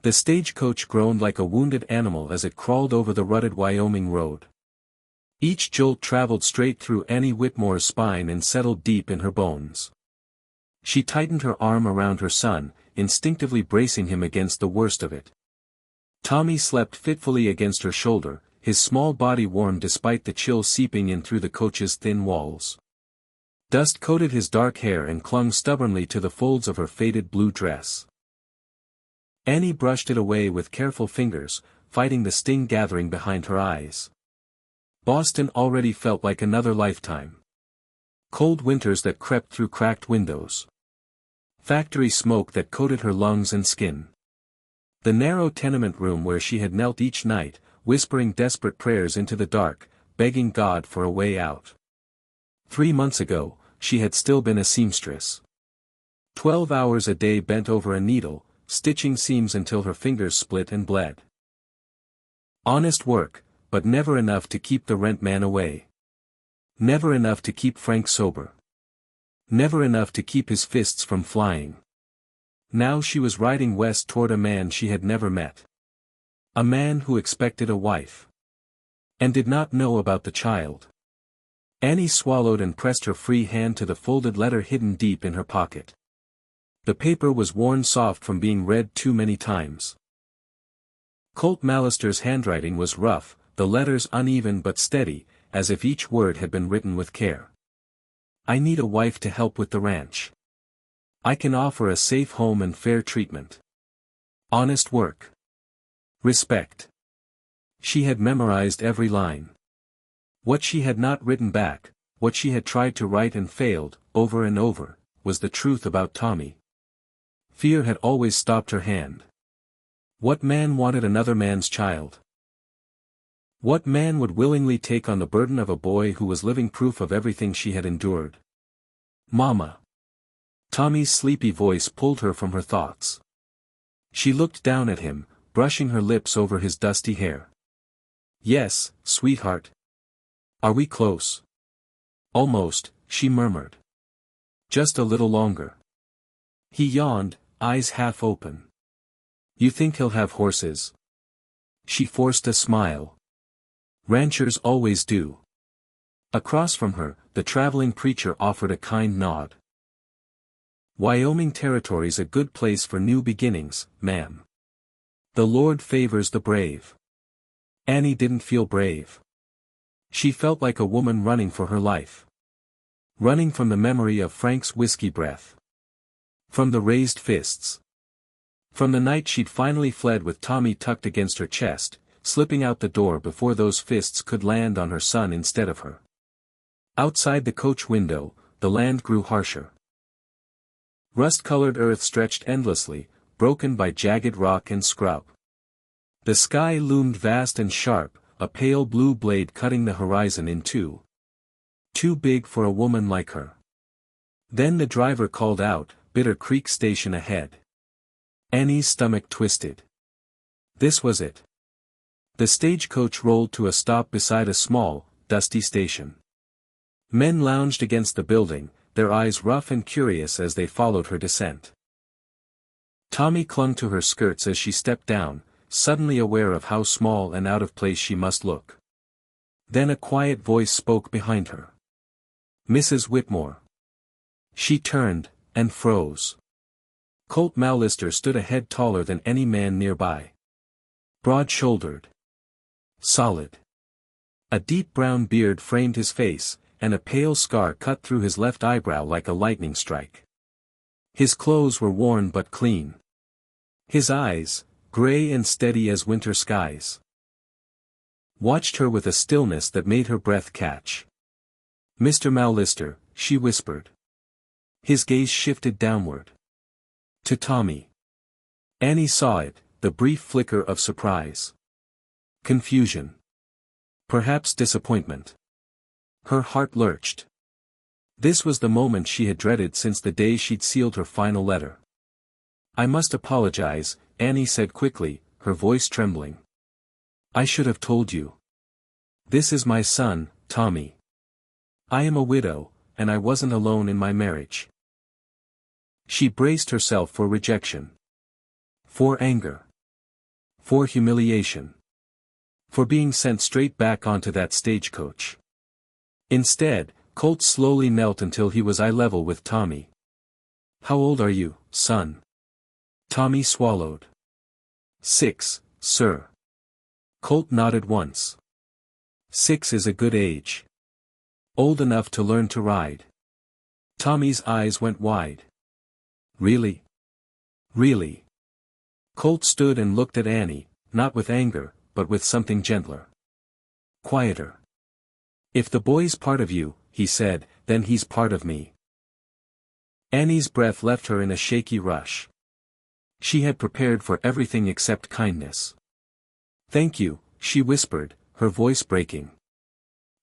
The stagecoach groaned like a wounded animal as it crawled over the rutted Wyoming road. Each jolt traveled straight through Annie Whitmore's spine and settled deep in her bones. She tightened her arm around her son, instinctively bracing him against the worst of it. Tommy slept fitfully against her shoulder, his small body warm despite the chill seeping in through the coach's thin walls. Dust coated his dark hair and clung stubbornly to the folds of her faded blue dress. Annie brushed it away with careful fingers, fighting the sting gathering behind her eyes. Boston already felt like another lifetime. Cold winters that crept through cracked windows. Factory smoke that coated her lungs and skin. The narrow tenement room where she had knelt each night, whispering desperate prayers into the dark, begging God for a way out. 3 months ago, she had still been a seamstress. 12 hours a day bent over a needle, stitching seams until her fingers split and bled. Honest work, but never enough to keep the rent man away. Never enough to keep Frank sober. Never enough to keep his fists from flying. Now she was riding west toward a man she had never met. A man who expected a wife. And did not know about the child. Annie swallowed and pressed her free hand to the folded letter hidden deep in her pocket. The paper was worn soft from being read too many times. Colt Mallister's handwriting was rough, the letters uneven but steady, as if each word had been written with care. I need a wife to help with the ranch. I can offer a safe home and fair treatment. Honest work. Respect. She had memorized every line. What she had not written back, what she had tried to write and failed, over and over, was the truth about Tommy. Fear had always stopped her hand. What man wanted another man's child? What man would willingly take on the burden of a boy who was living proof of everything she had endured? Mama. Tommy's sleepy voice pulled her from her thoughts. She looked down at him, brushing her lips over his dusty hair. Yes, sweetheart. Are we close? Almost, she murmured. Just a little longer. He yawned, eyes half open. You think he'll have horses? She forced a smile. Ranchers always do. Across from her, the traveling preacher offered a kind nod. Wyoming Territory's a good place for new beginnings, ma'am. The Lord favors the brave. Annie didn't feel brave. She felt like a woman running for her life. Running from the memory of Frank's whiskey breath. From the raised fists. From the night she'd finally fled with Tommy tucked against her chest, slipping out the door before those fists could land on her son instead of her. Outside the coach window, the land grew harsher. Rust-colored earth stretched endlessly, broken by jagged rock and scrub. The sky loomed vast and sharp, a pale blue blade cutting the horizon in two. Too big for a woman like her. Then the driver called out, Bitter Creek Station ahead. Annie's stomach twisted. This was it. The stagecoach rolled to a stop beside a small, dusty station. Men lounged against the building, their eyes rough and curious as they followed her descent. Tommy clung to her skirts as she stepped down, suddenly aware of how small and out of place she must look. Then a quiet voice spoke behind her. Mrs. Whitmore. She turned, and froze. Colt Mallister stood a head taller than any man nearby. Broad-shouldered. Solid. A deep brown beard framed his face, and a pale scar cut through his left eyebrow like a lightning strike. His clothes were worn but clean. His eyes, gray and steady as winter skies, watched her with a stillness that made her breath catch. Mr. Mallister, she whispered. His gaze shifted downward. To Tommy. Annie saw it, the brief flicker of surprise. Confusion. Perhaps disappointment. Her heart lurched. This was the moment she had dreaded since the day she'd sealed her final letter. I must apologize, Annie said quickly, her voice trembling. I should have told you. This is my son, Tommy. I am a widow, and I wasn't alone in my marriage. She braced herself for rejection. For anger. For humiliation. For being sent straight back onto that stagecoach. Instead, Colt slowly knelt until he was eye level with Tommy. "How old are you, son?" Tommy swallowed. "6, sir." Colt nodded once. 6 is a good age. Old enough to learn to ride. Tommy's eyes went wide. "Really? Really?" Colt stood and looked at Annie, not with anger, but with something gentler. Quieter. "If the boy's part of you," he said, "then he's part of me." Annie's breath left her in a shaky rush. She had prepared for everything except kindness. "Thank you," she whispered, her voice breaking.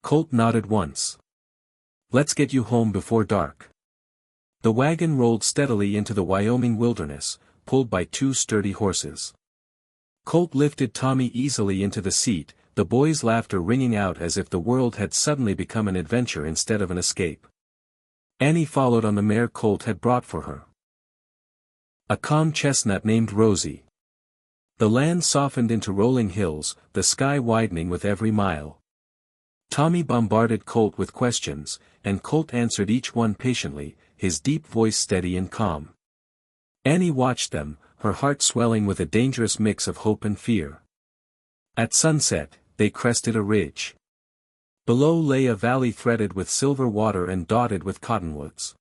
Colt nodded once. "Let's get you home before dark." The wagon rolled steadily into the Wyoming wilderness, pulled by 2 sturdy horses. Colt lifted Tommy easily into the seat, the boy's laughter ringing out as if the world had suddenly become an adventure instead of an escape. Annie followed on the mare Colt had brought for her. A calm chestnut named Rosie. The land softened into rolling hills, the sky widening with every mile. Tommy bombarded Colt with questions, and Colt answered each one patiently, his deep voice steady and calm. Annie watched them, her heart swelling with a dangerous mix of hope and fear. At sunset, they crested a ridge. Below lay a valley threaded with silver water and dotted with cottonwoods.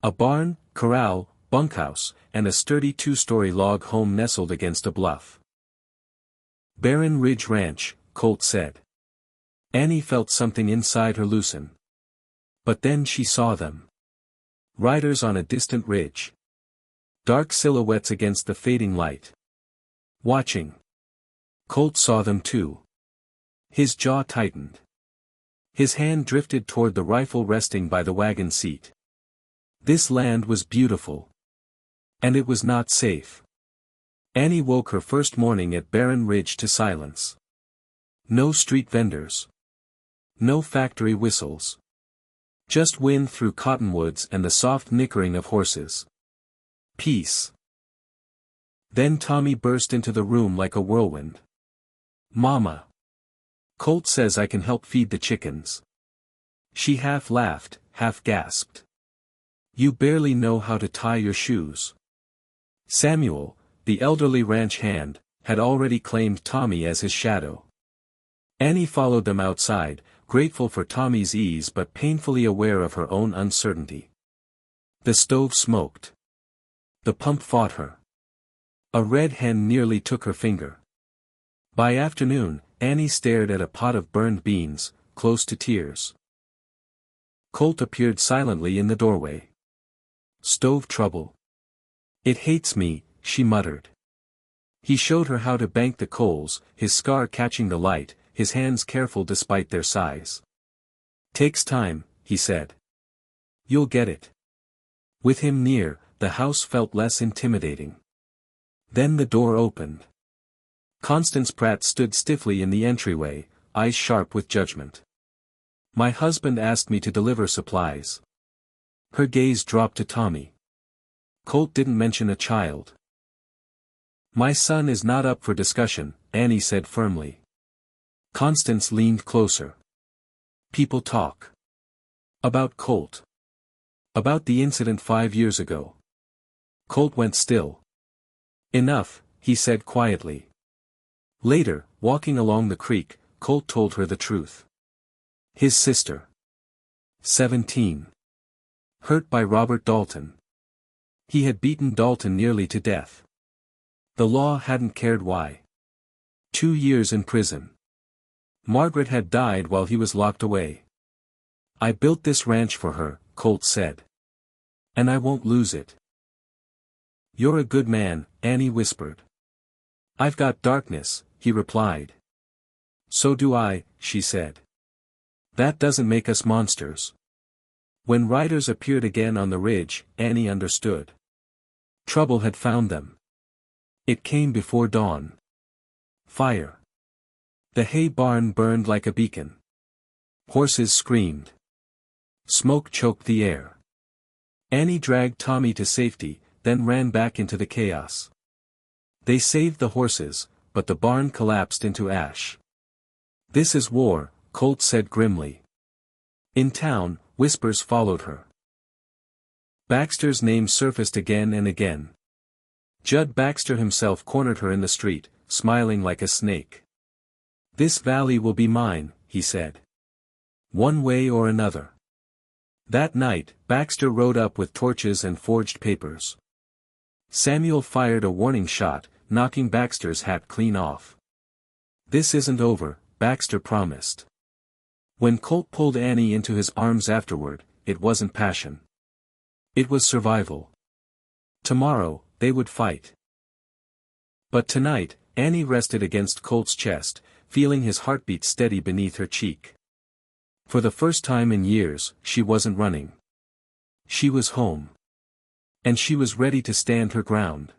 A barn, corral, bunkhouse, and a sturdy 2-story log home nestled against a bluff. "Barren Ridge Ranch," Colt said. Annie felt something inside her loosen. But then she saw them. Riders on a distant ridge. Dark silhouettes against the fading light. Watching. Colt saw them too. His jaw tightened. His hand drifted toward the rifle resting by the wagon seat. This land was beautiful. And it was not safe. Annie woke her first morning at Barren Ridge to silence. No street vendors. No factory whistles. Just wind through cottonwoods and the soft nickering of horses. Peace. Then Tommy burst into the room like a whirlwind. "Mama. Colt says I can help feed the chickens." She half laughed, half gasped. "You barely know how to tie your shoes." Samuel, the elderly ranch hand, had already claimed Tommy as his shadow. Annie followed them outside, grateful for Tommy's ease but painfully aware of her own uncertainty. The stove smoked. The pump fought her. A red hen nearly took her finger. By afternoon, Annie stared at a pot of burned beans, close to tears. Colt appeared silently in the doorway. "Stove trouble." "It hates me," she muttered. He showed her how to bank the coals, his scar catching the light, his hands careful despite their size. "Takes time," he said. "You'll get it." With him near, the house felt less intimidating. Then the door opened. Constance Pratt stood stiffly in the entryway, eyes sharp with judgment. "My husband asked me to deliver supplies." Her gaze dropped to Tommy. Colt didn't mention a child. "My son is not up for discussion," Annie said firmly. Constance leaned closer. "People talk. About Colt. About the incident 5 years ago." Colt went still. "Enough," he said quietly. Later, walking along the creek, Colt told her the truth. His sister. 17. Hurt by Robert Dalton. He had beaten Dalton nearly to death. The law hadn't cared why. 2 years in prison. Margaret had died while he was locked away. "I built this ranch for her," Colt said. "And I won't lose it." "You're a good man," Annie whispered. "I've got darkness," he replied. "So do I," she said. "That doesn't make us monsters." When riders appeared again on the ridge, Annie understood. Trouble had found them. It came before dawn. Fire. The hay barn burned like a beacon. Horses screamed. Smoke choked the air. Annie dragged Tommy to safety, then ran back into the chaos. They saved the horses, but the barn collapsed into ash. "This is war," Colt said grimly. In town, whispers followed her. Baxter's name surfaced again and again. Judd Baxter himself cornered her in the street, smiling like a snake. "This valley will be mine," he said. "One way or another." That night, Baxter rode up with torches and forged papers. Samuel fired a warning shot, knocking Baxter's hat clean off. "This isn't over," Baxter promised. When Colt pulled Annie into his arms afterward, it wasn't passion. It was survival. Tomorrow, they would fight. But tonight, Annie rested against Colt's chest, feeling his heartbeat steady beneath her cheek. For the first time in years, she wasn't running. She was home. And she was ready to stand her ground.